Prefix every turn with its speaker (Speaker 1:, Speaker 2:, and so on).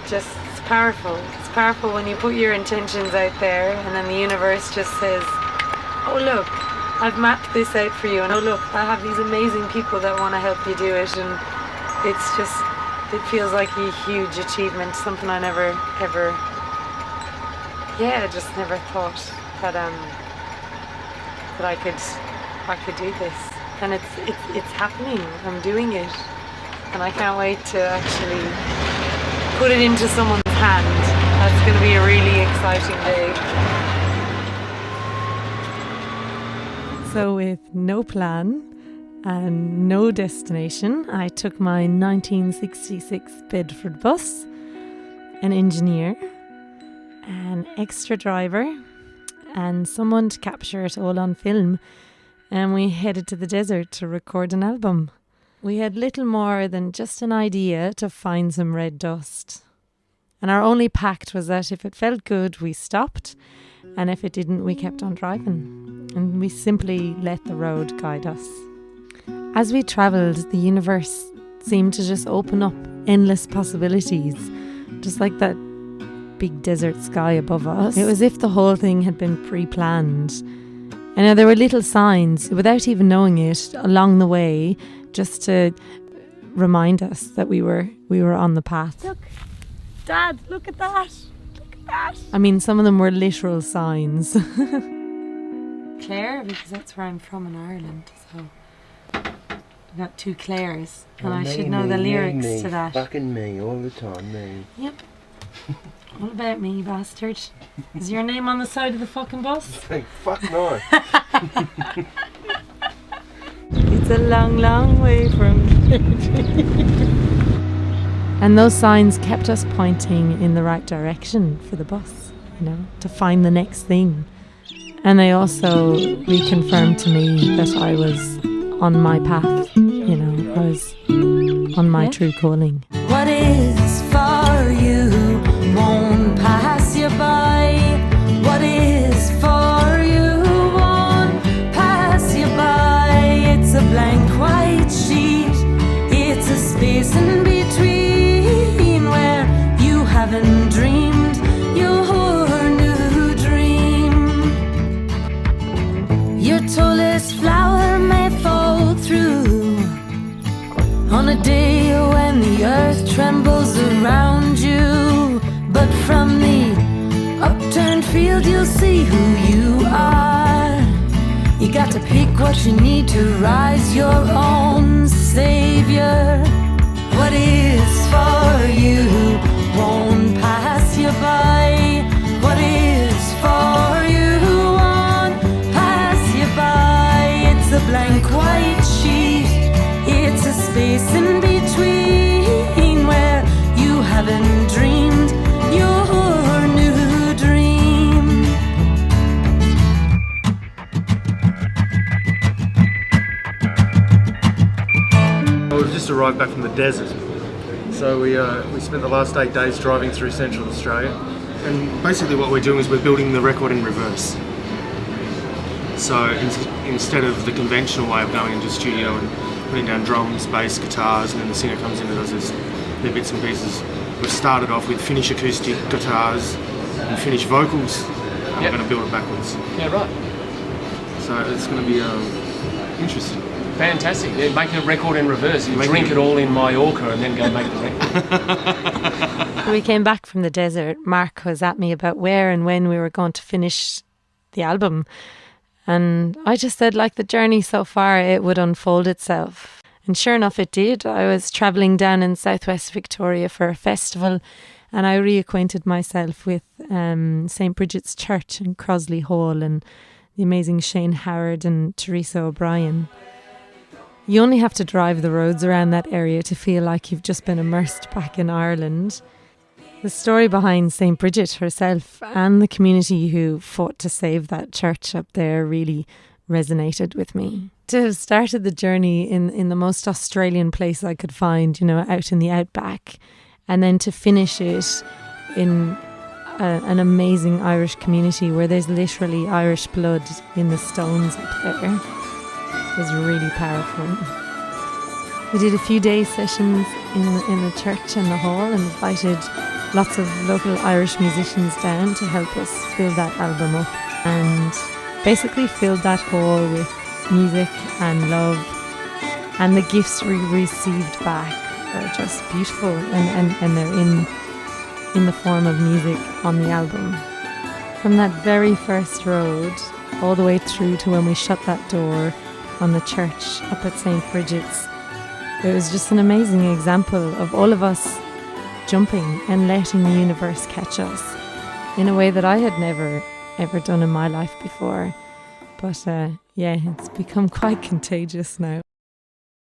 Speaker 1: Just, it's powerful. It's powerful when you put your intentions out there and then the universe just says, oh look, I've mapped this out for you, and oh look, I have these amazing people that want to help you do it, and it's just, it feels like a huge achievement, something I never ever, just never thought that I could do this. And it's happening. I'm doing it, and I can't wait to actually put it into someone's hand. That's going to be a really exciting day.
Speaker 2: So with no plan and no destination, I took my 1966 Bedford bus, an engineer, an extra driver, and someone to capture it all on film, and we headed to the desert to record an album. We had little more than just an idea to find some red dust. And our only pact was that if it felt good, we stopped, and if it didn't, we kept on driving. And we simply let the road guide us. As we travelled, the universe seemed to just open up endless possibilities, just like that big desert sky above us. It was as if the whole thing had been pre-planned. And there were little signs, without even knowing it, along the way, just to remind us that we were on the path.
Speaker 1: Look, Dad, look at that. Look at that.
Speaker 2: I mean, some of them were literal signs.
Speaker 1: Clare, because that's where I'm from in Ireland. So I've got two Clares, and I should know the lyrics to that.
Speaker 3: Fucking me all the time, me.
Speaker 1: Yep. All about me, bastard. Is your name on the side of the fucking bus?
Speaker 3: Fuck no.
Speaker 2: It's a long, long way from And those signs kept us pointing in the right direction for the bus, to find the next thing. And they also reconfirmed to me that I was on my path, I was on my true calling.
Speaker 4: What is for you won't pass you by. What is for you won't pass you by. It's a blank white sheet. It's a space in between where you haven't dreamed your new dream. Your tallest flower may fall through on a day when the earth trembles around you, but from the upturned field you'll see who you are. You got to pick what you need to rise, your own savior. What is for you won't pass you by. What is for you won't pass you by. It's a blank white sheet. It's a space in between where you haven't dreamed your new dream.
Speaker 5: We've just arrived back from the desert. So we spent the last 8 days driving through Central Australia. And basically what we're doing is we're building the record in reverse. So instead of the conventional way of going into a studio and putting down drums, bass, guitars, and then the singer comes in and does their bits and pieces, we've started off with Finnish acoustic guitars and Finnish vocals. We're going to build it backwards.
Speaker 6: Yeah, right.
Speaker 5: So it's going to be interesting.
Speaker 6: Fantastic. They're making a record in reverse. You drink it all in Mallorca and then go make the record.
Speaker 2: When we came back from the desert, Mark was at me about where and when we were going to finish the album. And I just said, like, the journey so far, it would unfold itself. And sure enough, it did. I was travelling down in southwest Victoria for a festival, and I reacquainted myself with St. Bridget's Church in Crosley Hall and the amazing Shane Howard and Teresa O'Brien. You only have to drive the roads around that area to feel like you've just been immersed back in Ireland. The story behind St. Bridget herself and the community who fought to save that church up there really resonated with me. To have started the journey in the most Australian place I could find, out in the outback, and then to finish it in an amazing Irish community where there's literally Irish blood in the stones up there. was really powerful. We did a few day sessions in the church and the hall and invited lots of local Irish musicians down to help us fill that album up, and basically filled that hall with music and love, and the gifts we received back are just beautiful, and they're in the form of music on the album. From that very first road all the way through to when we shut that door on the church up at St. Bridget's, it was just an amazing example of all of us jumping and letting the universe catch us in a way that I had never ever done in my life before. But yeah, it's become quite contagious now.